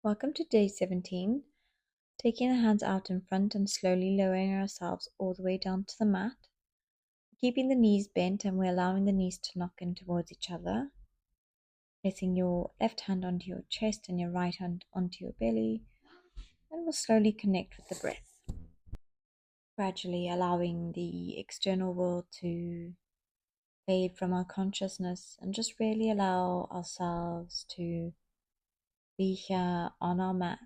Welcome to day 17. Taking the hands out in front and slowly lowering ourselves all the way down to the mat. Keeping the knees bent, and we're allowing the knees to knock in towards each other. Placing your left hand onto your chest and your right hand onto your belly. And we'll slowly connect with the breath. Gradually allowing the external world to fade from our consciousness and just really allow ourselves to be here on our mats.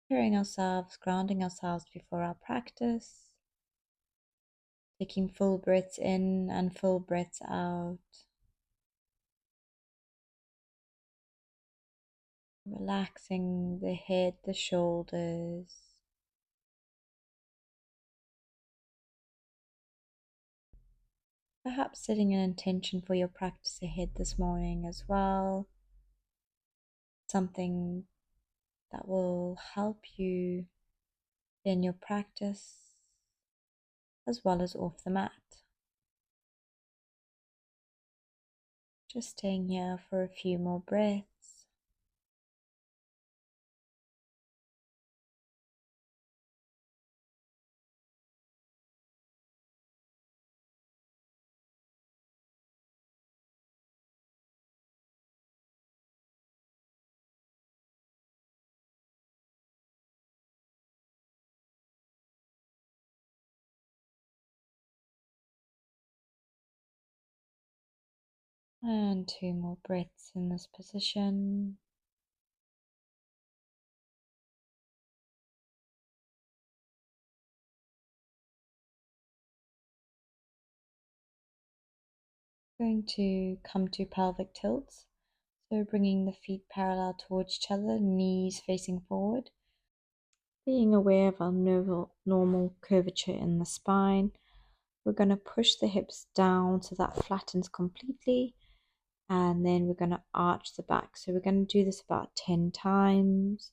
Hearing ourselves, grounding ourselves before our practice, taking full breaths in and full breaths out, relaxing the head, the shoulders, perhaps setting an intention for your practice ahead this morning as well, something that will help you in your practice as well as off the mat. Just staying here for a few more breaths. And 2 more breaths in this position. Going to come to pelvic tilts. So bringing the feet parallel towards each other, knees facing forward. Being aware of our normal curvature in the spine. We're going to push the hips down so that flattens completely. And then we're going to arch the back. So we're going to do this about 10 times.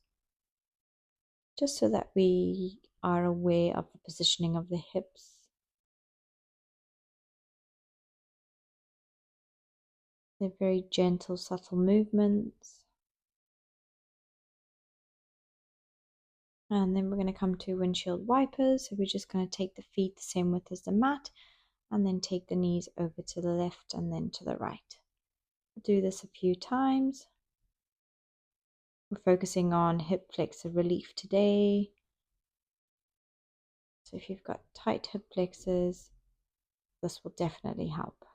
Just so that we are aware of the positioning of the hips. They're very gentle, subtle movements. And then we're going to come to windshield wipers. So we're just going to take the feet the same width as the mat and then take the knees over to the left and then to the right. We'll do this a few times. We're focusing on hip flexor relief today. So if you've got tight hip flexors, this will definitely help.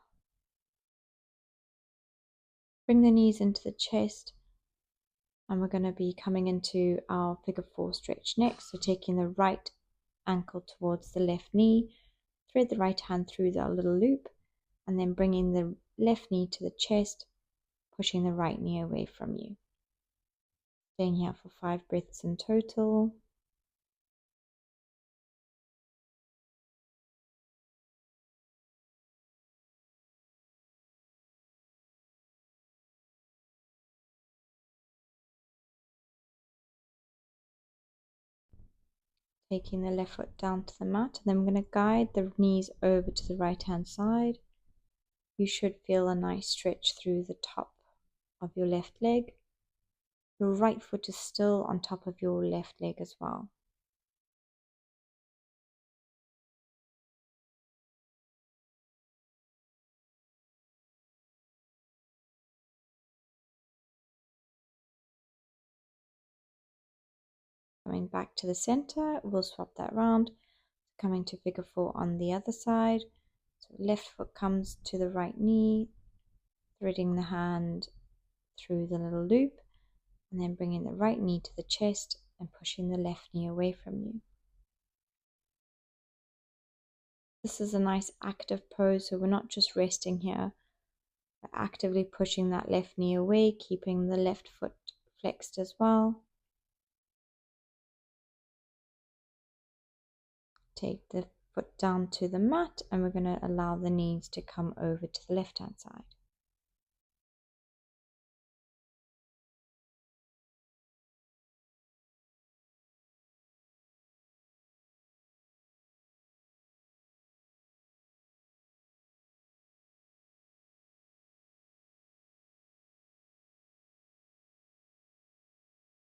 Bring the knees into the chest. And we're going to be coming into our figure 4 stretch next. So taking the right ankle towards the left knee, thread the right hand through that little loop, and then bringing the left knee to the chest, pushing the right knee away from you. Staying here for 5 breaths in total. Taking the left foot down to the mat, and then we're going to guide the knees over to the right hand side. You should feel a nice stretch through the top of your left leg. Your right foot is still on top of your left leg as well. Coming back to the center, we'll swap that round. Coming to figure 4 on the other side. So left foot comes to the right knee, threading the hand through the little loop, and then bringing the right knee to the chest and pushing the left knee away from you. This is a nice active pose, so we're not just resting here. We're actively pushing that left knee away, keeping the left foot flexed as well. Take the foot down to the mat, and we're going to allow the knees to come over to the left hand side.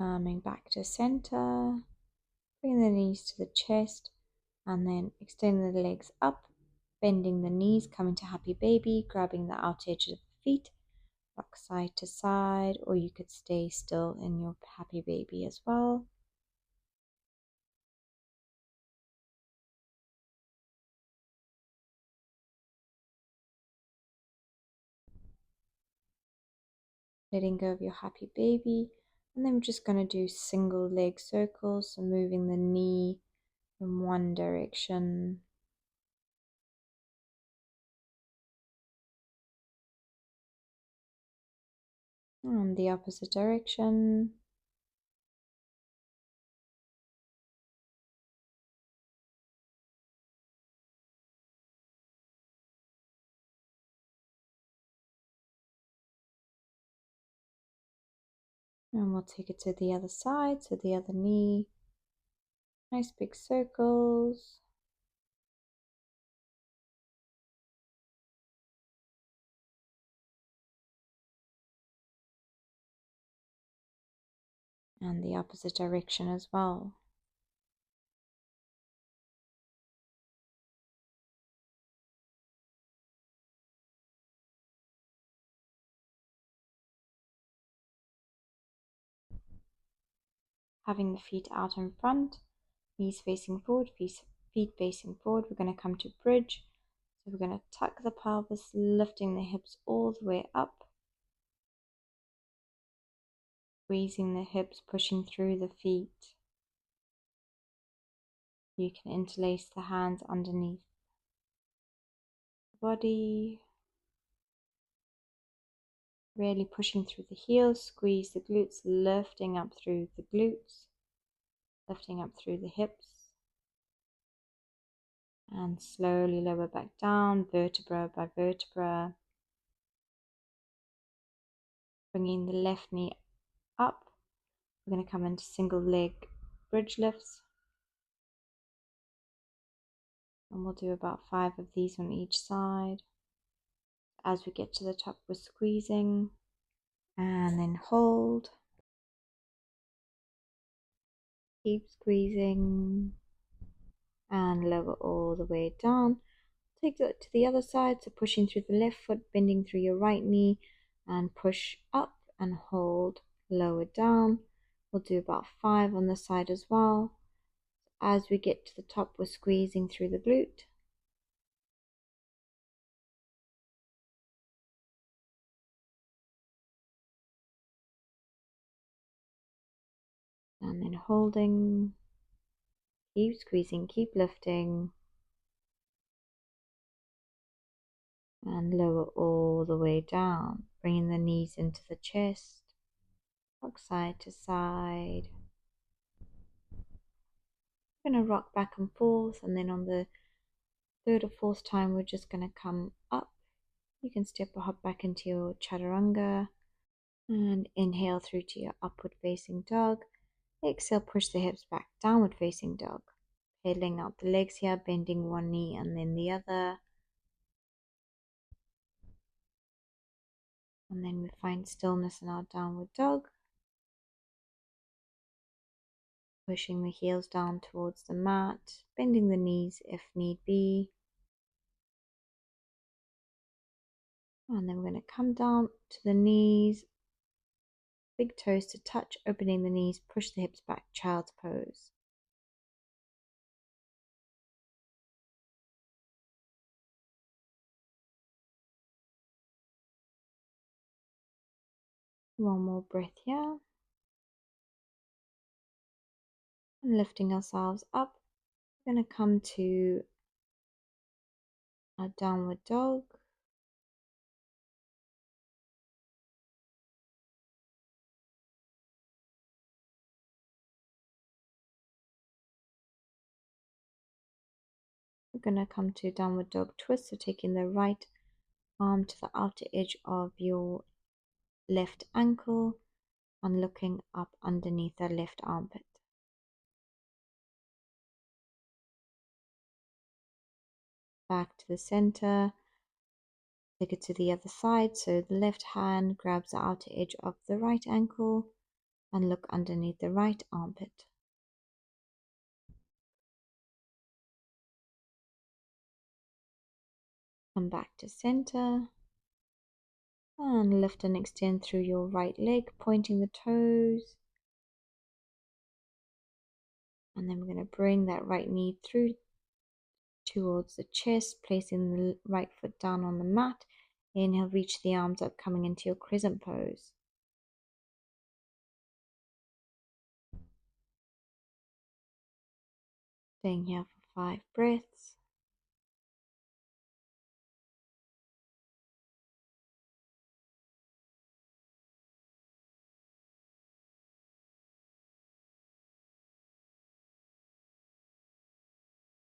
Coming back to center, bringing the knees to the chest, and then extending the legs up, bending the knees, coming to happy baby, grabbing the outer edge of the feet, rock side to side, or you could stay still in your happy baby as well. Letting go of your happy baby, and then we're just going to do single leg circles, so moving the knee in one direction and the opposite direction. And we'll take it to the other side, so the other knee. Nice big circles. And the opposite direction as well. Having the feet out in front, knees facing forward, feet facing forward. We're going to come to bridge. So we're going to tuck the pelvis, lifting the hips all the way up, squeezing the hips, pushing through the feet. You can interlace the hands underneath the body, really pushing through the heels, squeeze the glutes, lifting up through the glutes, lifting up through the hips. And slowly lower back down, vertebra by vertebra. Bringing the left knee up. We're going to come into single leg bridge lifts. And we'll do about 5 of these on each side. As we get to the top, we're squeezing. And then hold. Keep squeezing. And lower all the way down. Take that to the other side, so pushing through the left foot, bending through your right knee, and push up and hold, lower down. We'll do about 5 on the side as well. As we get to the top, we're squeezing through the glute. And then holding, keep squeezing, keep lifting. And lower all the way down, bringing the knees into the chest, rock side to side. We're going to rock back and forth, and then on the 3rd or 4th time, we're just going to come up. You can step or hop back into your chaturanga and inhale through to your upward facing dog. Exhale, push the hips back, downward facing dog. Pedaling out the legs here, bending one knee and then the other. And then we find stillness in our downward dog. Pushing the heels down towards the mat, bending the knees if need be. And then we're going to come down to the knees, big toes to touch, opening the knees, push the hips back, child's pose. One more breath here. And lifting ourselves up, we're going to come to our downward dog. We're going to come to downward dog twist, so taking the right arm to the outer edge of your left ankle and looking up underneath the left armpit. Back to the center, take it to the other side, so the left hand grabs the outer edge of the right ankle and look underneath the right armpit. Come back to center and lift and extend through your right leg, pointing the toes. And then we're going to bring that right knee through towards the chest, placing the right foot down on the mat. Inhale, reach the arms up, coming into your crescent pose. Staying here for 5 breaths.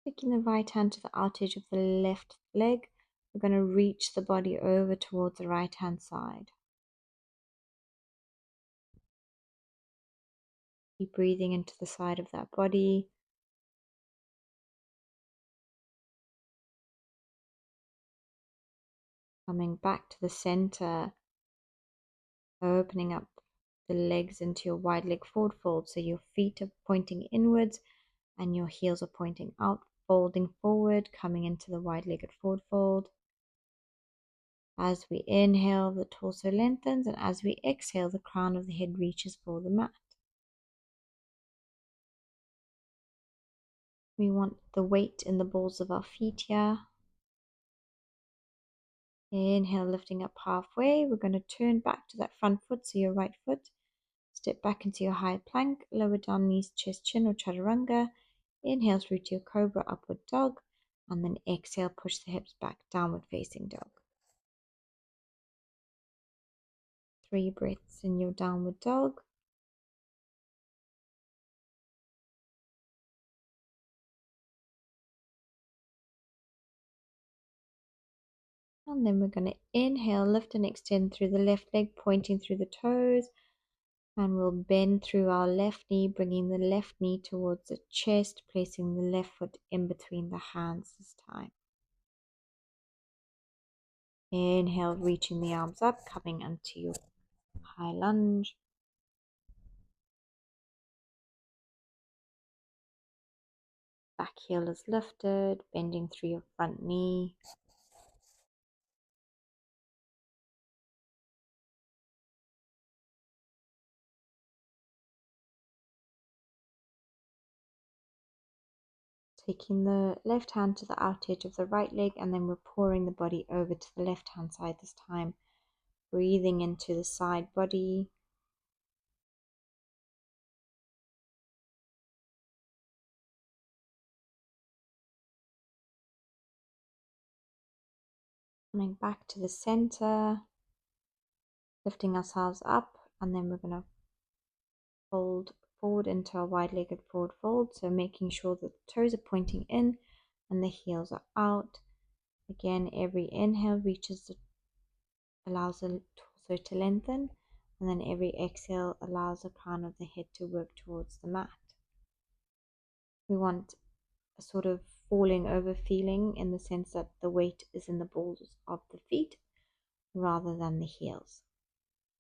Taking the right hand to the outer edge of the left leg, we're going to reach the body over towards the right hand side. Keep breathing into the side of that body. Coming back to the center, opening up the legs into your wide leg forward fold, so your feet are pointing inwards and your heels are pointing out, folding forward, coming into the wide legged forward fold. As we inhale, the torso lengthens, and as we exhale, the crown of the head reaches for the mat. We want the weight in the balls of our feet here. Inhale, lifting up halfway. We're going to turn back to that front foot, so your right foot. Step back into your high plank, lower down knees, chest, chin, or chaturanga. Inhale through to your cobra, upward dog, and then exhale, push the hips back, downward facing dog. 3 breaths in your downward dog. And then we're going to inhale, lift and extend through the left leg, pointing through the toes. And we'll bend through our left knee, bringing the left knee towards the chest, placing the left foot in between the hands this time. Inhale, reaching the arms up, coming into your high lunge. Back heel is lifted, bending through your front knee. Taking the left hand to the out edge of the right leg, and then we're pouring the body over to the left hand side this time. Breathing into the side body. Coming back to the center. Lifting ourselves up, and then we're going to fold forward into a wide-legged forward fold. So making sure that the toes are pointing in and the heels are out. Again, every inhale allows the torso to lengthen, and then every exhale allows the crown of the head to work towards the mat. We want a sort of falling over feeling, in the sense that the weight is in the balls of the feet rather than the heels.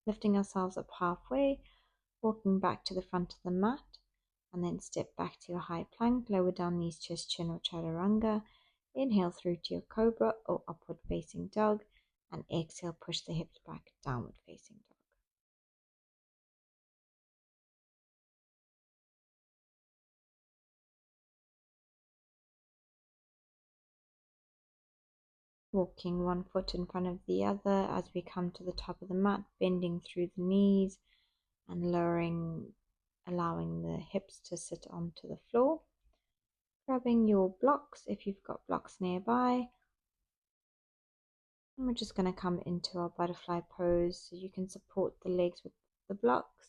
Lifting ourselves up halfway, walking back to the front of the mat, and then step back to your high plank, lower down knees, chest, chin, or chaturanga. Inhale through to your cobra or upward facing dog, and exhale, push the hips back, downward facing dog. Walking one foot in front of the other as we come to the top of the mat, bending through the knees and lowering, allowing the hips to sit onto the floor. Grabbing your blocks if you've got blocks nearby. And we're just going to come into our butterfly pose, so you can support the legs with the blocks,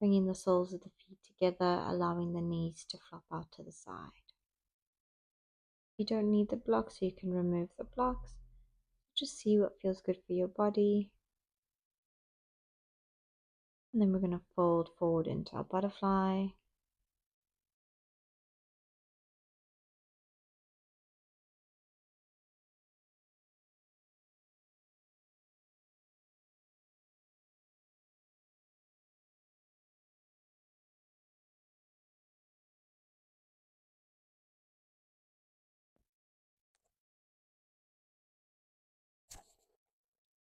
bringing the soles of the feet together, allowing the knees to flop out to the side. You don't need the blocks, so you can remove the blocks. Just see what feels good for your body. And then we're going to fold forward into our butterfly.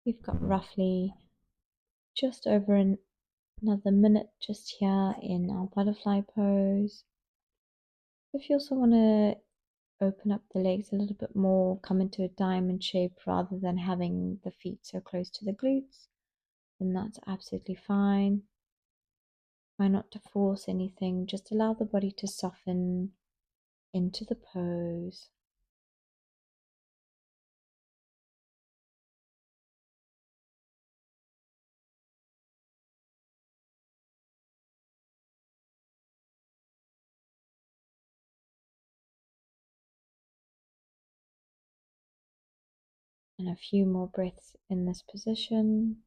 We've got roughly just over another minute just here in our butterfly pose. If you also want to open up the legs a little bit more, come into a diamond shape rather than having the feet so close to the glutes, then that's absolutely fine. Try not to force anything, just allow the body to soften into the pose. And a few more breaths in this position.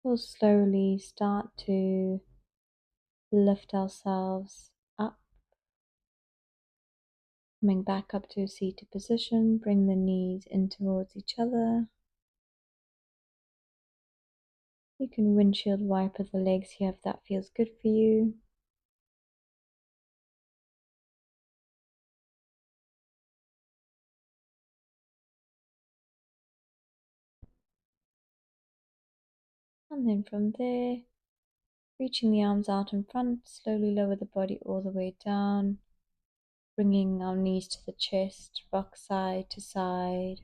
We'll slowly start to lift ourselves up, coming back up to a seated position. Bring the knees in towards each other. You can windshield wiper the legs here if that feels good for you. And then from there, reaching the arms out in front, slowly lower the body all the way down, bringing our knees to the chest, rock side to side,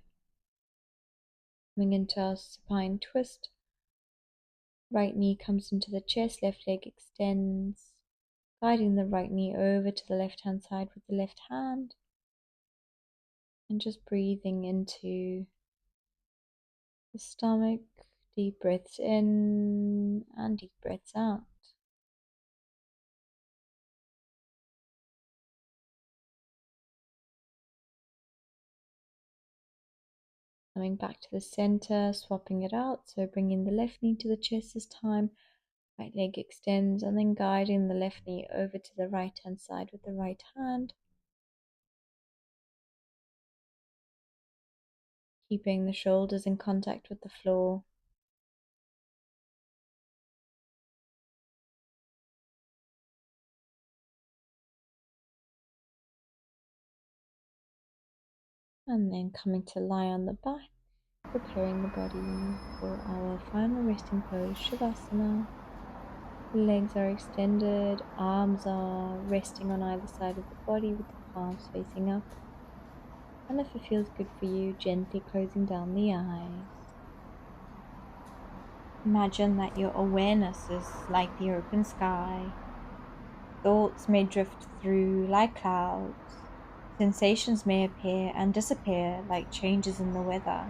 coming into our supine twist. Right knee comes into the chest, left leg extends, guiding the right knee over to the left hand side with the left hand, and just breathing into the stomach, deep breaths in and deep breaths out. Coming back to the center, swapping it out, so bringing the left knee to the chest this time, right leg extends, and then guiding the left knee over to the right hand side with the right hand, keeping the shoulders in contact with the floor. And then coming to lie on the back, preparing the body for our final resting pose, Shavasana. Legs are extended, arms are resting on either side of the body with the palms facing up. And if it feels good for you, gently closing down the eyes. Imagine that your awareness is like the open sky. Thoughts may drift through like clouds. Sensations may appear and disappear like changes in the weather.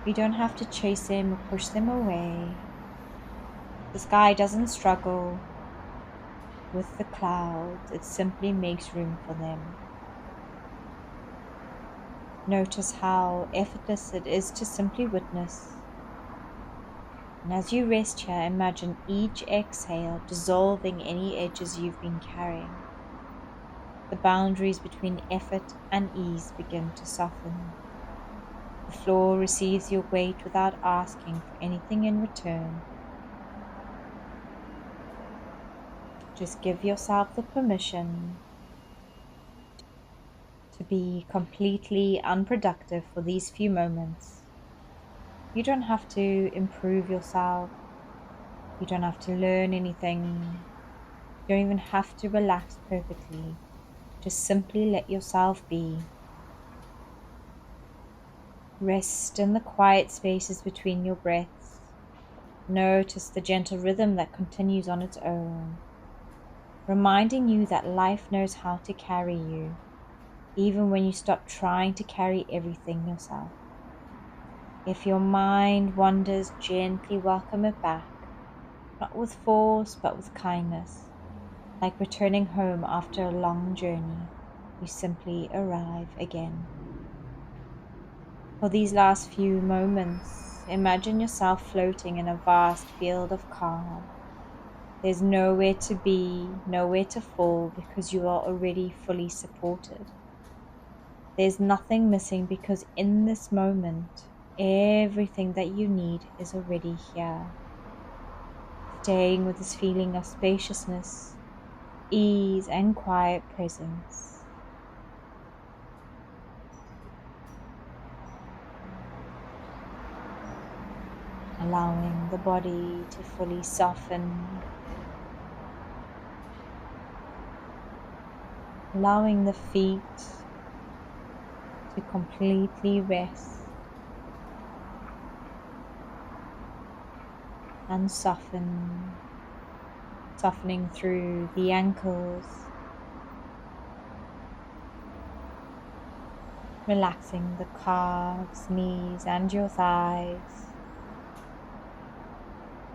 You don't have to chase them or push them away. The sky doesn't struggle with the clouds, it simply makes room for them. Notice how effortless it is to simply witness. And as you rest here, imagine each exhale dissolving any edges you've been carrying. The boundaries between effort and ease begin to soften. The floor receives your weight without asking for anything in return. Just give yourself the permission to be completely unproductive for these few moments. You don't have to improve yourself. You don't have to learn anything. You don't even have to relax perfectly. Just simply let yourself be. Rest in the quiet spaces between your breaths. Notice the gentle rhythm that continues on its own, reminding you that life knows how to carry you, even when you stop trying to carry everything yourself. If your mind wanders, gently welcome it back, not with force, but with kindness. Like returning home after a long journey, you simply arrive again. For these last few moments, imagine yourself floating in a vast field of calm. There's nowhere to be, nowhere to fall because you are already fully supported. There's nothing missing because in this moment, everything that you need is already here. Staying with this feeling of spaciousness, ease, and quiet presence. Allowing the body to fully soften. Allowing the feet to completely rest and soften, softening through the ankles, relaxing the calves, knees, and your thighs.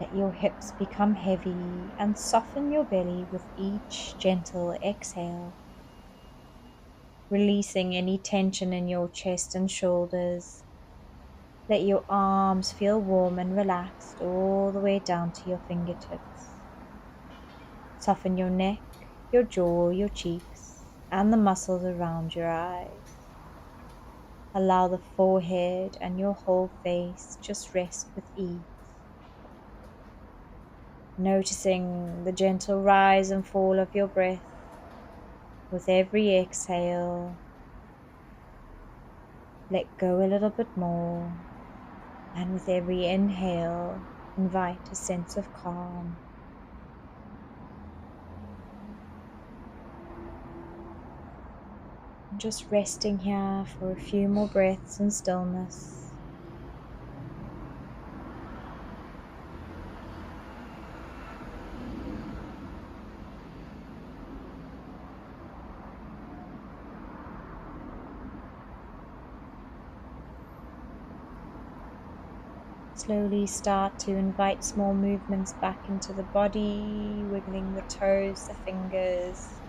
Let your hips become heavy and soften your belly with each gentle exhale, releasing any tension in your chest and shoulders. Let your arms feel warm and relaxed all the way down to your fingertips. Soften your neck, your jaw, your cheeks, and the muscles around your eyes. Allow the forehead and your whole face just rest with ease. Noticing the gentle rise and fall of your breath with every exhale. Let go a little bit more, and with every inhale, invite a sense of calm. Just resting here for a few more breaths in stillness. Slowly start to invite small movements back into the body, wiggling the toes, the fingers.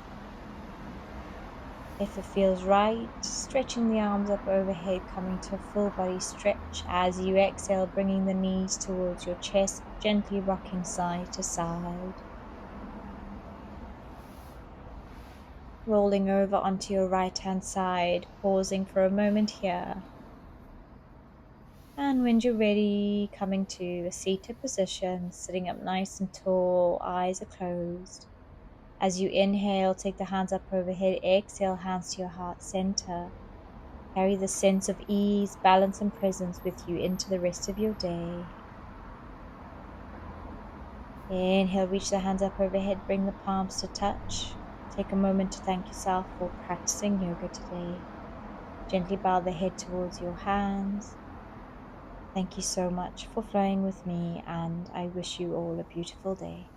If it feels right, stretching the arms up overhead, coming to a full body stretch as you exhale, bringing the knees towards your chest, gently rocking side to side. Rolling over onto your right hand side, pausing for a moment here. And when you're ready, coming to a seated position, sitting up nice and tall, eyes are closed. As you inhale, take the hands up overhead, exhale, hands to your heart center. Carry the sense of ease, balance, and presence with you into the rest of your day. Inhale, reach the hands up overhead, bring the palms to touch. Take a moment to thank yourself for practicing yoga today. Gently bow the head towards your hands. Thank you so much for flowing with me, and I wish you all a beautiful day.